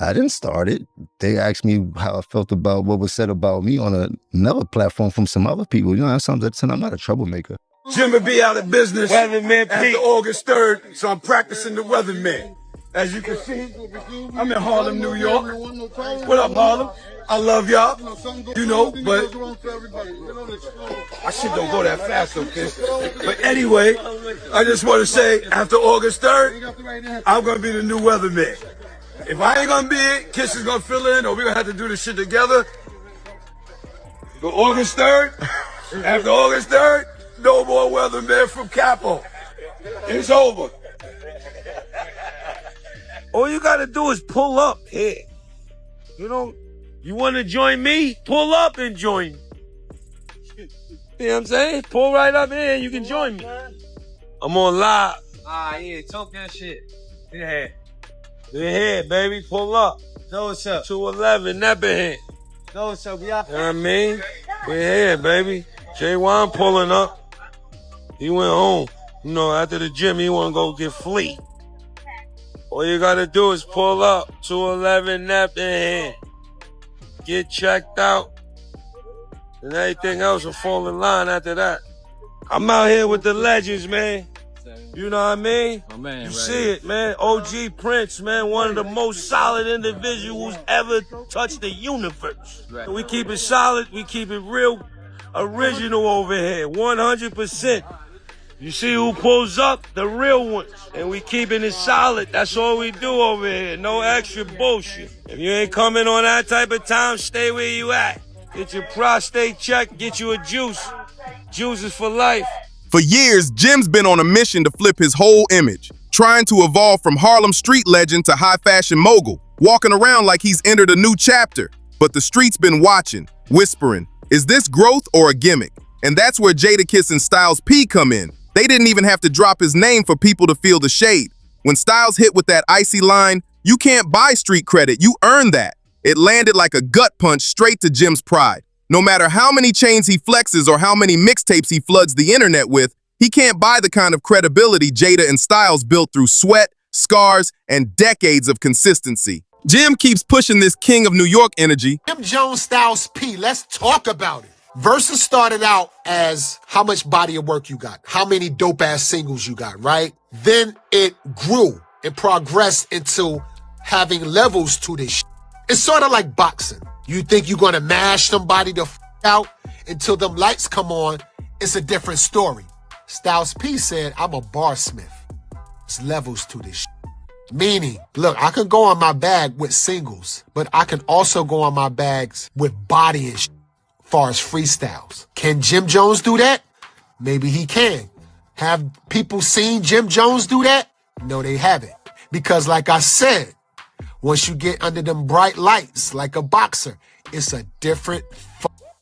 I didn't start it. They asked me how I felt about what was said about me on another platform from some other people. You know, that's something I'm not a troublemaker. Jim will be out of business after August 3rd, so I'm practicing the weatherman. As you can see, I'm in Harlem, New York. What up, Harlem? I love y'all, you know, but I shit don't go that fast, okay? But anyway, I just want to say, after August 3rd, I'm going to be the new weatherman. If I ain't going to be it, Kiss is going to fill in, or we're going to have to do this shit together. But August 3rd, after August 3rd, no more weatherman from Kappo. It's over. All you gotta do is pull up here. You know, you wanna join me? Pull up and join me. You know what I'm saying? Pull right up here and you can join me. I'm on live. Yeah, talk that shit. Yeah. We're here, baby. Pull up. Know what's up. 211, never here. Know what's up, y'all. You know what I mean? We're here, baby. J1 pulling up. He went home. You know, after the gym, he wanna go get flea. All you gotta do is pull up, 211 nap in hand, get checked out, and everything else will fall in line after that. I'm out here with the legends, man. You know what I mean? Oh, man, you right see here. it, man. OG Prince, man, one of the most solid individuals ever touched the universe. Right. We keep it solid, we keep it real original over here, 100%. You see who pulls up? The real ones. And we keeping it solid. That's all we do over here. No extra bullshit. If you ain't coming on that type of time, stay where you at. Get your prostate checked, get you a juice. Juice is for life. For years, Jim's been on a mission to flip his whole image, trying to evolve from Harlem street legend to high fashion mogul, walking around like he's entered a new chapter. But the street's been watching, whispering, is this growth or a gimmick? And that's where Jadakiss and Styles P come in. They didn't even have to drop his name for people to feel the shade. When Styles hit with that icy line, you can't buy street credit, you earn that. It landed like a gut punch straight to Jim's pride. No matter how many chains he flexes or how many mixtapes he floods the internet with, he can't buy the kind of credibility Jada and Styles built through sweat, scars, and decades of consistency. Jim keeps pushing this king of New York energy. Jim Jones Styles P, let's talk about it. Versus started out as how much body of work you got, how many dope-ass singles you got, right? Then it grew and progressed into having levels to this shit. It's sort of like boxing. You think you're gonna mash somebody the out until them lights come on, it's a different story. Styles P said, I'm a barsmith. It's levels to this shit. Meaning, look, I can go on my bag with singles, but I can also go on my bags with body and shit. Far as freestyles. Can Jim Jones do that? Maybe he can. Have people seen Jim Jones do that? No, they haven't. Because like I said, once you get under them bright lights like a boxer, it's a different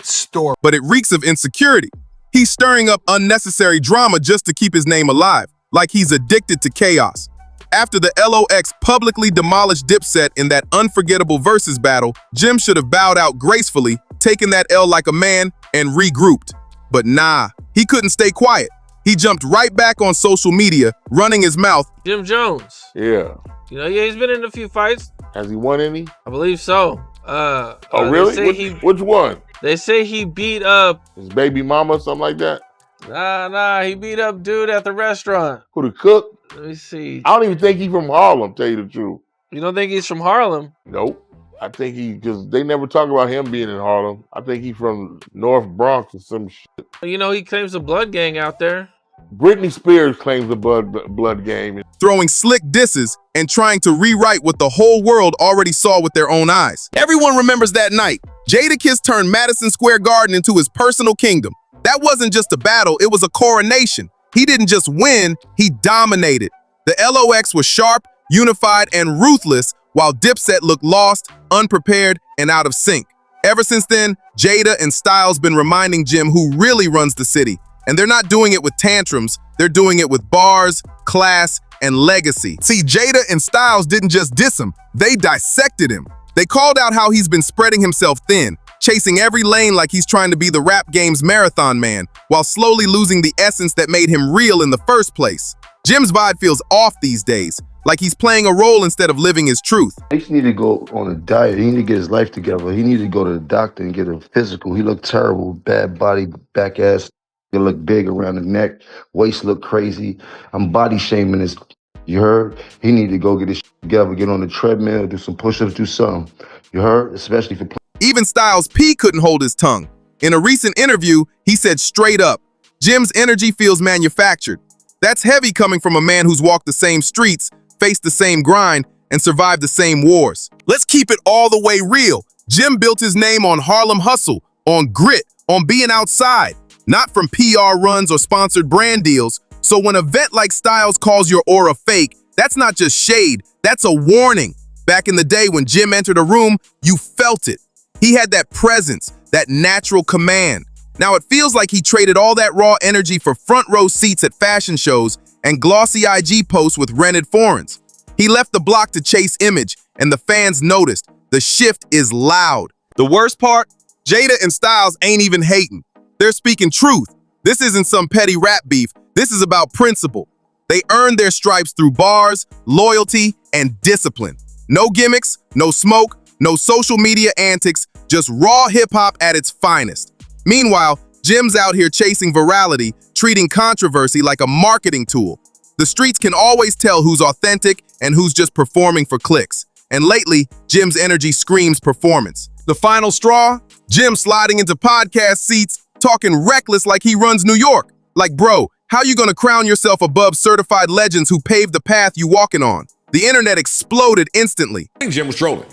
story. But it reeks of insecurity. He's stirring up unnecessary drama just to keep his name alive, like he's addicted to chaos. After the LOX publicly demolished Dipset in that unforgettable versus battle, Jim should have bowed out gracefully, taken that L like a man, and regrouped. But nah, he couldn't stay quiet. He jumped right back on social media, running his mouth. Jim Jones. Yeah. You know, yeah, he's been in a few fights. Has he won any? I believe so. Oh, really? Which one? They say he beat up His baby mama, something like that? Nah, he beat up dude at the restaurant. Who, the cook? Let me see. I don't even think he's from Harlem, tell you the truth. You don't think he's from Harlem? Nope. I think because they never talk about him being in Harlem. I think he's from North Bronx or some shit. You know, he claims a blood gang out there. Britney Spears claims the blood game. Throwing slick disses and trying to rewrite what the whole world already saw with their own eyes. Everyone remembers that night. Jadakiss turned Madison Square Garden into his personal kingdom. That wasn't just a battle, it was a coronation. He didn't just win, he dominated. The LOX was sharp, unified, and ruthless, while Dipset looked lost, unprepared, and out of sync. Ever since then, Jada and Styles been reminding Jim who really runs the city. And they're not doing it with tantrums, they're doing it with bars, class, and legacy. See, Jada and Styles didn't just diss him, they dissected him. They called out how he's been spreading himself thin, chasing every lane like he's trying to be the rap game's marathon man, while slowly losing the essence that made him real in the first place. Jim's vibe feels off these days. like he's playing a role instead of living his truth. He need to go on a diet. He need to get his life together. He need to go to the doctor and get a physical. He looked terrible, bad body, back ass. He look big around the neck, waist look crazy. I'm body shaming this. You heard? He need to go get his together, get on the treadmill, do some push-ups, do something. You heard? Especially for. Even Styles P couldn't hold his tongue. In a recent interview, he said straight up, Jim's energy feels manufactured. That's heavy coming from a man who's walked the same streets, faced the same grind, and survived the same wars. Let's keep it all the way real. Jim built his name on Harlem hustle, on grit, on being outside, not from PR runs or sponsored brand deals. So when a vet like Styles calls your aura fake, that's not just shade, that's a warning. Back in the day when Jim entered a room, you felt it. He had that presence, that natural command. Now it feels like he traded all that raw energy for front row seats at fashion shows and glossy IG posts with rented foreigns. He left the block to chase image, and the fans noticed. The shift is loud. The worst part? Jada and Styles ain't even hating. They're speaking truth. This isn't some petty rap beef. This is about principle. They earned their stripes through bars, loyalty, and discipline. No gimmicks, no smoke, no social media antics, just raw hip-hop at its finest. Meanwhile, Jim's out here chasing virality, treating controversy like a marketing tool. The streets can always tell who's authentic and who's just performing for clicks. And lately, Jim's energy screams performance. The final straw? Jim sliding into podcast seats, talking reckless like he runs New York. Like, bro, how you gonna crown yourself above certified legends who paved the path you walking on? The internet exploded instantly. I think Jim was trolling.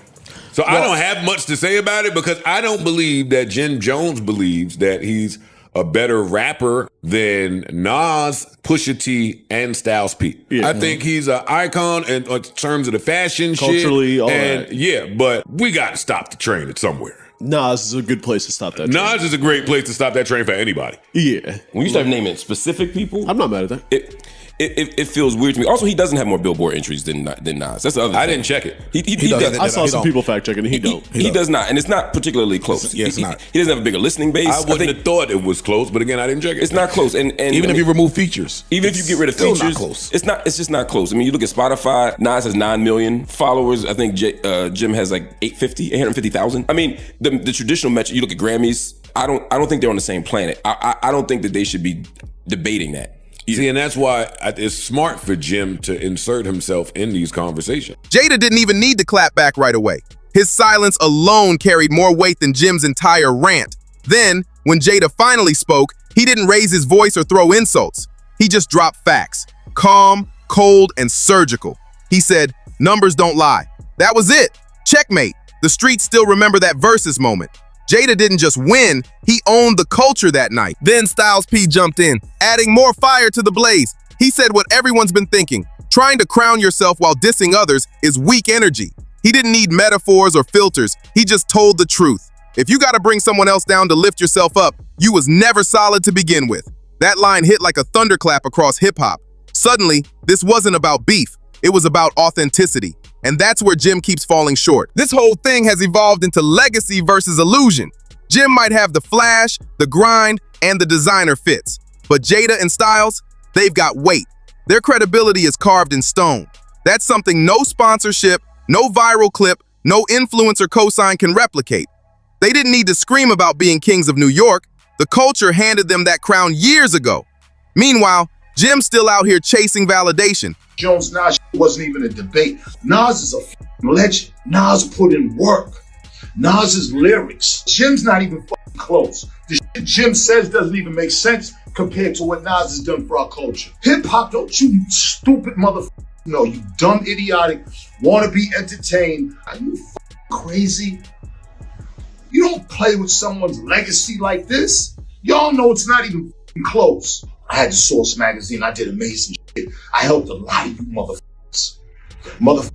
So I don't have much to say about it because I don't believe that Jim Jones believes that he's a better rapper than Nas, Pusha T, and Styles P. Yeah. I think he's an icon in terms of the fashion culturally, shit. All and that. Yeah, but we got to stop the train at somewhere. Nas is a good place to stop that train. Nas is a great place to stop that train for anybody. Yeah. When you start naming specific people, I'm not mad at that. It feels weird to me. Also, he doesn't have more Billboard entries than Nas. That's the other thing. I didn't check it. He does. I saw some people fact checking, and he don't. He does not, and it's not particularly close. It's not. He doesn't have a bigger listening base. I wouldn't have thought it was close, but again, I didn't check it. It's not close, and even if you remove features, even if you get rid of features, not close. It's just not close. I mean, you look at Spotify. Nas has 9 million followers. I think Jim has like 850,000. I mean, the traditional metric. You look at Grammys. I don't think they're on the same planet. I don't think that they should be debating that. See, and that's why it's smart for Jim to insert himself in these conversations. Jada didn't even need to clap back right away. His silence alone carried more weight than Jim's entire rant. Then, when Jada finally spoke, he didn't raise his voice or throw insults. He just dropped facts. Calm, cold, and surgical. He said, numbers don't lie. That was it. Checkmate. The streets still remember that versus moment. Jada didn't just win, he owned the culture that night. Then Styles P jumped in, adding more fire to the blaze. He said what everyone's been thinking. Trying to crown yourself while dissing others is weak energy. He didn't need metaphors or filters. He just told the truth. If you gotta bring someone else down to lift yourself up, you was never solid to begin with. That line hit like a thunderclap across hip-hop. Suddenly, this wasn't about beef. It was about authenticity. And that's where Jim keeps falling short. This whole thing has evolved into legacy versus illusion. Jim might have the flash, the grind, and the designer fits. But Jada and Styles, they've got weight. Their credibility is carved in stone. That's something no sponsorship, no viral clip, no influencer cosign can replicate. They didn't need to scream about being kings of New York. The culture handed them that crown years ago. Meanwhile, Jim's still out here chasing validation. Jones Nas wasn't even a debate. Nas is a legend. Nas put in work. Nas's lyrics. Jim's not even close. The shit Jim says doesn't even make sense compared to what Nas has done for our culture. Hip hop, don't you stupid motherfucker. No, you dumb, idiotic, wanna be entertained. Are you crazy? You don't play with someone's legacy like this. Y'all know it's not even close. I had the Source magazine. I did amazing shit. I helped a lot of you motherfuckers. Motherfuckers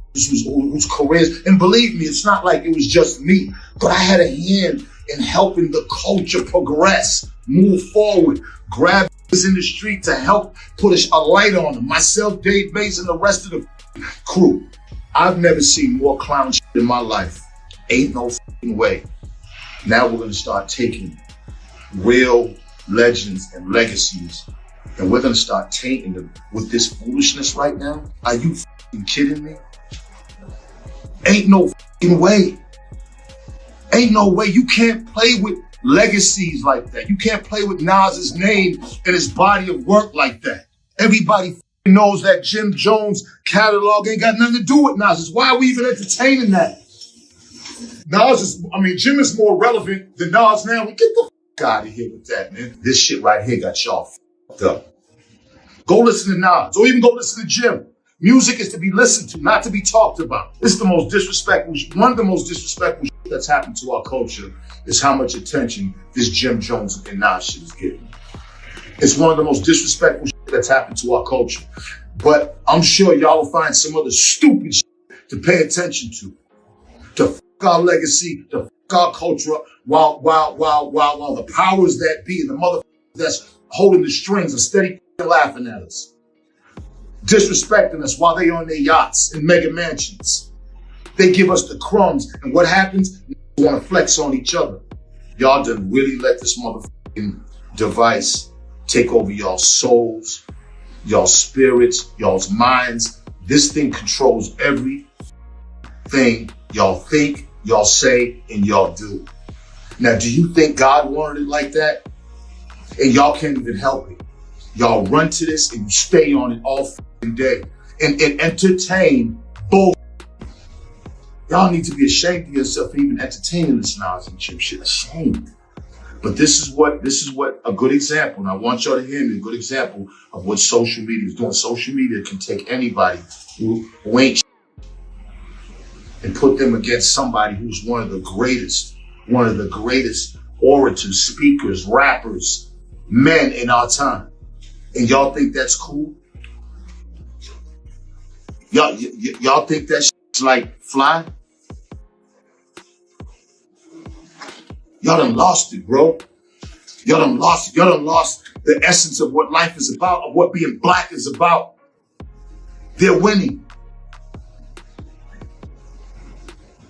whose careers, and believe me, it's not like it was just me, but I had a hand in helping the culture progress, move forward, grab in the street to help put a light on them. Myself, Dave Bass, and the rest of the crew. I've never seen more clown shit in my life. Ain't no way. Now we're gonna start taking real legends and legacies, and we're gonna start tainting them with this foolishness right now. Are you kidding me? Ain't no way. Ain't no way. You can't play with legacies like that. You can't play with Nas's name and his body of work like that. Everybody knows that Jim Jones catalog ain't got nothing to do with Nas. Why are we even entertaining that? Jim is more relevant than Nas now. Get the out of here with that, man. This shit right here got y'all fucked up. Go listen to Nas, or even go listen to Jim. Music is to be listened to, not to be talked about. This is the most disrespectful, one of the most disrespectful shit that's happened to our culture is how much attention this Jim Jones and Nas shit is getting. It's one of the most disrespectful shit that's happened to our culture. But I'm sure y'all will find some other stupid shit to pay attention to fuck our legacy, to fuck our culture up, while the powers that be and the motherfuckers that's holding the strings are steady laughing at us. Disrespecting us while they on their yachts and mega mansions. They give us the crumbs, and what happens? We want to flex on each other. Y'all done really let this motherfucking device take over y'all's souls, y'all's spirits, y'all's minds. This thing controls everything y'all think, y'all say, and y'all do. Now, do you think God wanted it like that? And y'all can't even help it. Y'all run to this and you stay on it all day and entertain bull. Y'all need to be ashamed of yourself for even entertaining this Nas and Jim shit. Ashamed. But this is what a good example, and I want y'all to hear me, a good example of what social media is doing. Social media can take anybody who ain't and put them against somebody who's one of the greatest orators, speakers, rappers, men in our time. And y'all think that's cool? Y'all think that shit's like fly? Y'all done lost it, bro. Y'all done lost it. Y'all done lost the essence of what life is about, of what being black is about. They're winning.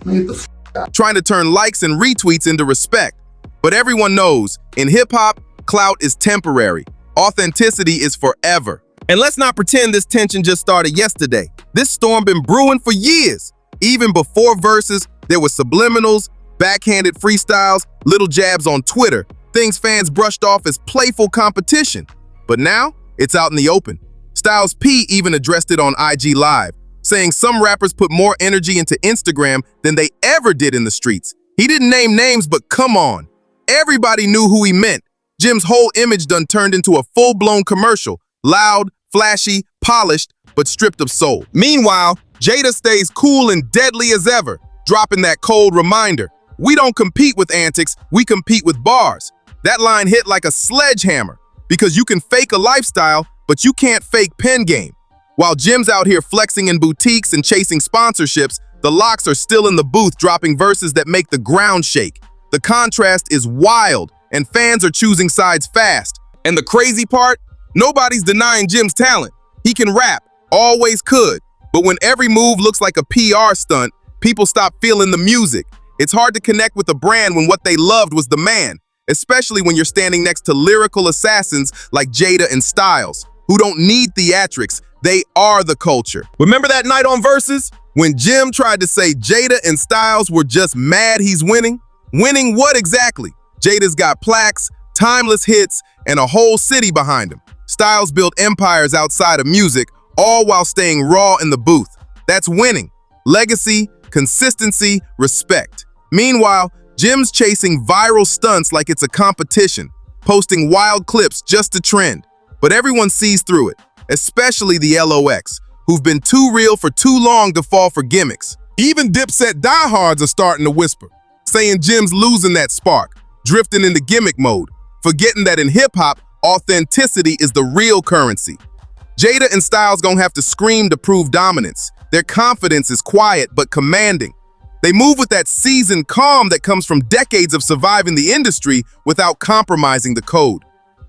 Man, get the out. Trying to turn likes and retweets into respect. But everyone knows, in hip-hop, clout is temporary. Authenticity is forever. And let's not pretend this tension just started yesterday. This storm been brewing for years. Even before verses, there were subliminals, backhanded freestyles, little jabs on Twitter, things fans brushed off as playful competition. But now, it's out in the open. Styles P even addressed it on IG Live, saying some rappers put more energy into Instagram than they ever did in the streets. He didn't name names, but come on. Everybody knew who he meant. Jim's whole image done turned into a full-blown commercial, loud, flashy, polished, but stripped of soul. Meanwhile, Jada stays cool and deadly as ever, dropping that cold reminder. We don't compete with antics, we compete with bars. That line hit like a sledgehammer, because you can fake a lifestyle, but you can't fake pen game. While Jim's out here flexing in boutiques and chasing sponsorships, the Locks are still in the booth dropping verses that make the ground shake. The contrast is wild, and fans are choosing sides fast. And the crazy part? Nobody's denying Jim's talent. He can rap, always could. But when every move looks like a PR stunt, people stop feeling the music. It's hard to connect with a brand when what they loved was the man, especially when you're standing next to lyrical assassins like Jada and Styles, who don't need theatrics, they are the culture. Remember that night on Versus? When Jim tried to say Jada and Styles were just mad he's winning? Winning what exactly? Jada's got plaques, timeless hits, and a whole city behind him. Styles built empires outside of music, all while staying raw in the booth. That's winning. Legacy, consistency, respect. Meanwhile, Jim's chasing viral stunts like it's a competition, posting wild clips just to trend. But everyone sees through it, especially the LOX, who've been too real for too long to fall for gimmicks. Even Dipset diehards are starting to whisper, saying Jim's losing that spark, drifting into gimmick mode, forgetting that in hip-hop, authenticity is the real currency. Jada and Styles gonna have to scream to prove dominance. Their confidence is quiet but commanding. They move with that seasoned calm that comes from decades of surviving the industry without compromising the code.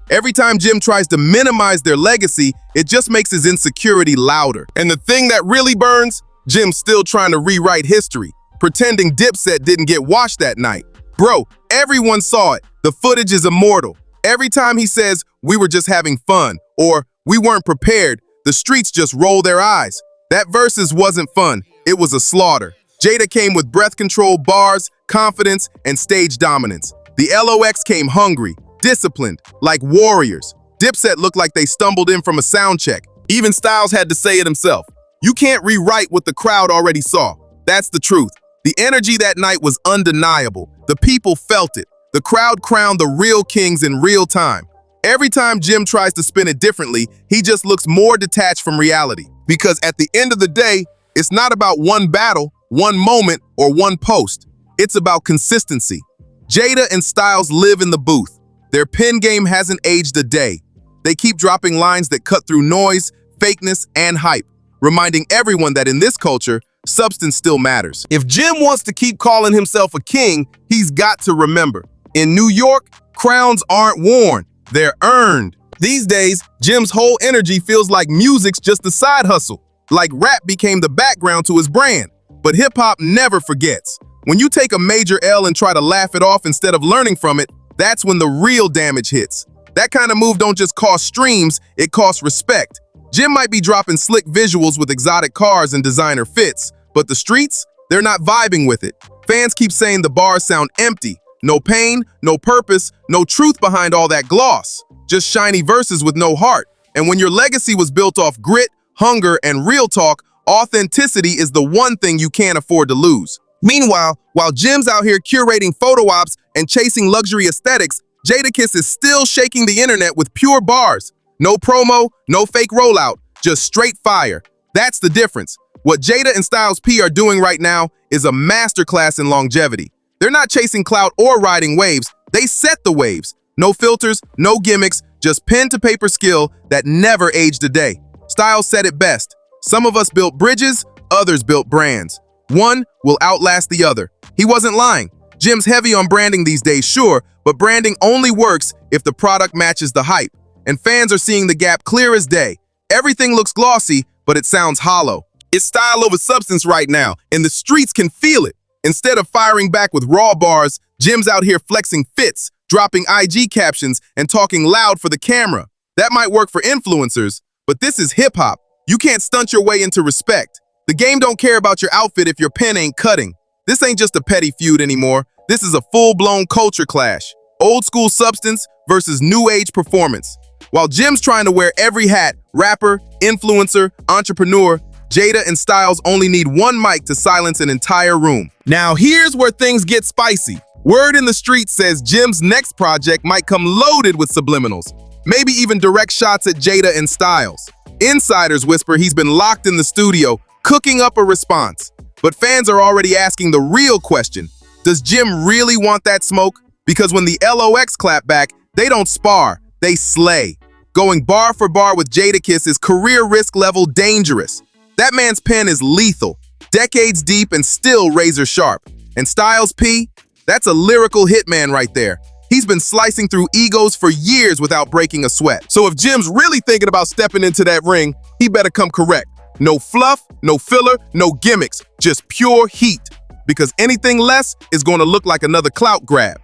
Every time Jim tries to minimize their legacy, it just makes his insecurity louder. And the thing that really burns? Jim's still trying to rewrite history, pretending Dipset didn't get washed that night. Bro, everyone saw it. The footage is immortal. Every time he says, "We were just having fun," or "We weren't prepared," the streets just roll their eyes. That versus wasn't fun, it was a slaughter. Jada came with breath control, bars, confidence, and stage dominance. The LOX came hungry, disciplined, like warriors. Dipset looked like they stumbled in from a sound check. Even Styles had to say it himself. You can't rewrite what the crowd already saw. That's the truth. The energy that night was undeniable. The people felt it. The crowd crowned the real kings in real time. Every time Jim tries to spin it differently, he just looks more detached from reality. Because at the end of the day, it's not about one battle, one moment, or one post. It's about consistency. Jada and Styles live in the booth. Their pen game hasn't aged a day. They keep dropping lines that cut through noise, fakeness, and hype, reminding everyone that in this culture, substance still matters. If Jim wants to keep calling himself a king, he's got to remember, in New York, crowns aren't worn, they're earned. These days, Jim's whole energy feels like music's just a side hustle, like rap became the background to his brand. But hip-hop never forgets. When you take a major L and try to laugh it off instead of learning from it, that's when the real damage hits. That kind of move don't just cost streams, it costs respect. Jim might be dropping slick visuals with exotic cars and designer fits, but the streets, they're not vibing with it. Fans keep saying the bars sound empty. No pain, no purpose, no truth behind all that gloss. Just shiny verses with no heart. And when your legacy was built off grit, hunger, and real talk, authenticity is the one thing you can't afford to lose. Meanwhile, while Jim's out here curating photo ops and chasing luxury aesthetics, Jadakiss is still shaking the internet with pure bars. No promo, no fake rollout, just straight fire. That's the difference. What Jada and Styles P are doing right now is a masterclass in longevity. They're not chasing clout or riding waves, they set the waves. No filters, no gimmicks, just pen to paper skill that never aged a day. Styles said it best. Some of us built bridges, others built brands. One will outlast the other. He wasn't lying. Jim's heavy on branding these days, sure, but branding only works if the product matches the hype. And fans are seeing the gap clear as day. Everything looks glossy, but it sounds hollow. It's style over substance right now, and the streets can feel it. Instead of firing back with raw bars, Jim's out here flexing fits, dropping IG captions, and talking loud for the camera. That might work for influencers, but this is hip-hop. You can't stunt your way into respect. The game don't care about your outfit if your pen ain't cutting. This ain't just a petty feud anymore. This is a full-blown culture clash. Old school substance versus new age performance. While Jim's trying to wear every hat, rapper, influencer, entrepreneur, Jada and Styles only need one mic to silence an entire room. Now here's where things get spicy. Word in the street says Jim's next project might come loaded with subliminals, maybe even direct shots at Jada and Styles. Insiders whisper he's been locked in the studio, cooking up a response. But fans are already asking the real question. Does Jim really want that smoke? Because when the LOX clap back, they don't spar, they slay. Going bar for bar with Jadakiss is career risk level dangerous. That man's pen is lethal, decades deep and still razor sharp. And Styles P, that's a lyrical hitman right there. He's been slicing through egos for years without breaking a sweat. So if Jim's really thinking about stepping into that ring, he better come correct. No fluff, no filler, no gimmicks, just pure heat. Because anything less is going to look like another clout grab.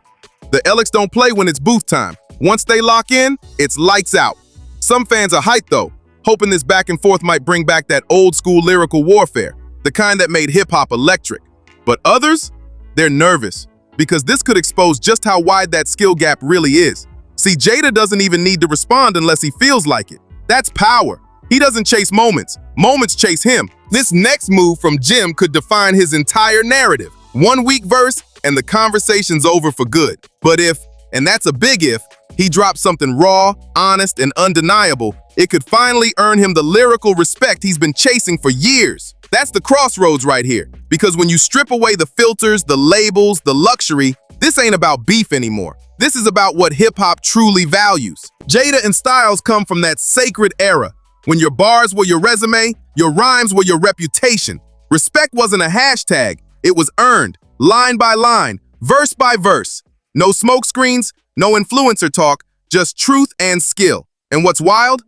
The LX don't play when it's booth time. Once they lock in, it's lights out. Some fans are hyped though, hoping this back and forth might bring back that old school lyrical warfare, the kind that made hip-hop electric. But others, they're nervous, because this could expose just how wide that skill gap really is. See, Jada doesn't even need to respond unless he feels like it. That's power. He doesn't chase moments. Moments chase him. This next move from Jim could define his entire narrative. One weak verse, and the conversation's over for good. But if, and that's a big if, he drops something raw, honest, and undeniable, it could finally earn him the lyrical respect he's been chasing for years. That's the crossroads right here. Because when you strip away the filters, the labels, the luxury, this ain't about beef anymore. This is about what hip-hop truly values. Jada and Styles come from that sacred era, when your bars were your resume, your rhymes were your reputation. Respect wasn't a hashtag, it was earned, line by line, verse by verse. No smoke screens, no influencer talk, just truth and skill. And what's wild?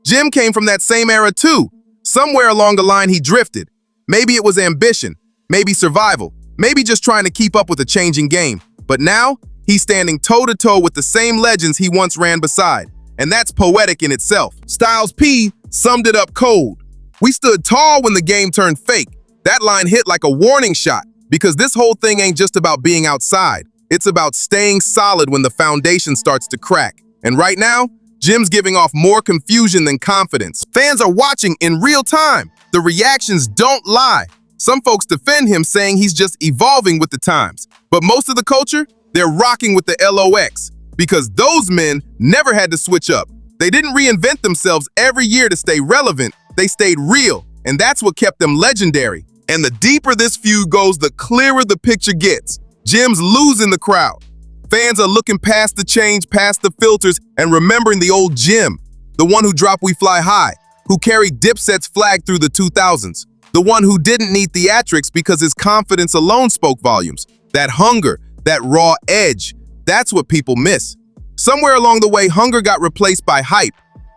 Jim came from that same era too. Somewhere along the line he drifted. Maybe it was ambition, maybe survival, maybe just trying to keep up with the changing game. But now, he's standing toe-to-toe with the same legends he once ran beside. And that's poetic in itself. Styles P summed it up cold. We stood tall when the game turned fake. That line hit like a warning shot, because this whole thing ain't just about being outside. It's about staying solid when the foundation starts to crack. And right now, Jim's giving off more confusion than confidence. Fans are watching in real time. The reactions don't lie. Some folks defend him, saying he's just evolving with the times. But most of the culture, they're rocking with the LOX, because those men never had to switch up. They didn't reinvent themselves every year to stay relevant. They stayed real, and that's what kept them legendary. And the deeper this feud goes, the clearer the picture gets. Jim's losing the crowd. Fans are looking past the change, past the filters, and remembering the old Jim, the one who dropped We Fly High, who carried Dipset's flag through the 2000s, the one who didn't need theatrics because his confidence alone spoke volumes. That hunger, that raw edge, that's what people miss. Somewhere along the way, hunger got replaced by hype.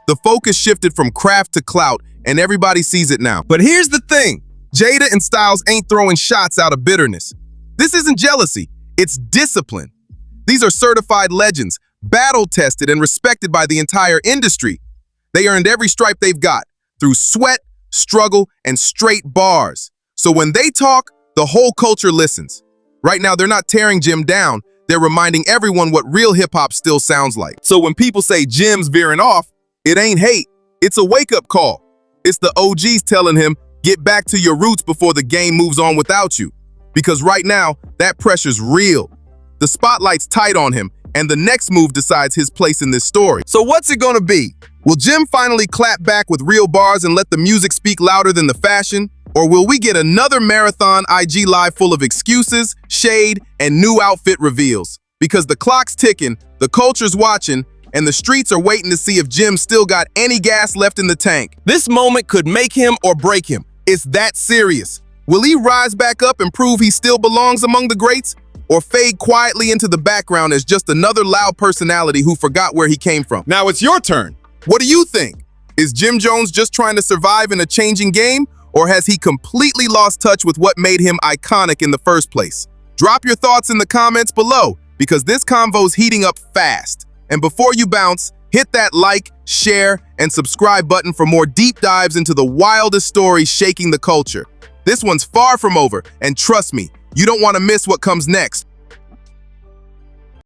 The focus shifted from craft to clout, and everybody sees it now. But here's the thing. Jada and Styles ain't throwing shots out of bitterness. This isn't jealousy, it's discipline. These are certified legends, battle-tested and respected by the entire industry. They earned every stripe they've got through sweat, struggle, and straight bars. So when they talk, the whole culture listens. Right now, they're not tearing Jim down, they're reminding everyone what real hip-hop still sounds like. So when people say Jim's veering off, it ain't hate, it's a wake-up call. It's the OGs telling him, get back to your roots before the game moves on without you. Because right now, that pressure's real. The spotlight's tight on him, and the next move decides his place in this story. So what's it gonna be? Will Jim finally clap back with real bars and let the music speak louder than the fashion? Or will we get another marathon IG Live full of excuses, shade, and new outfit reveals? Because the clock's ticking, the culture's watching, and the streets are waiting to see if Jim still got any gas left in the tank. This moment could make him or break him. It's that serious. Will he rise back up and prove he still belongs among the greats? Or fade quietly into the background as just another loud personality who forgot where he came from? Now it's your turn. What do you think? Is Jim Jones just trying to survive in a changing game? Or has he completely lost touch with what made him iconic in the first place? Drop your thoughts in the comments below, because this convo's heating up fast. And before you bounce, hit that like, share, and subscribe button for more deep dives into the wildest stories shaking the culture. This one's far from over, and trust me, you don't want to miss what comes next.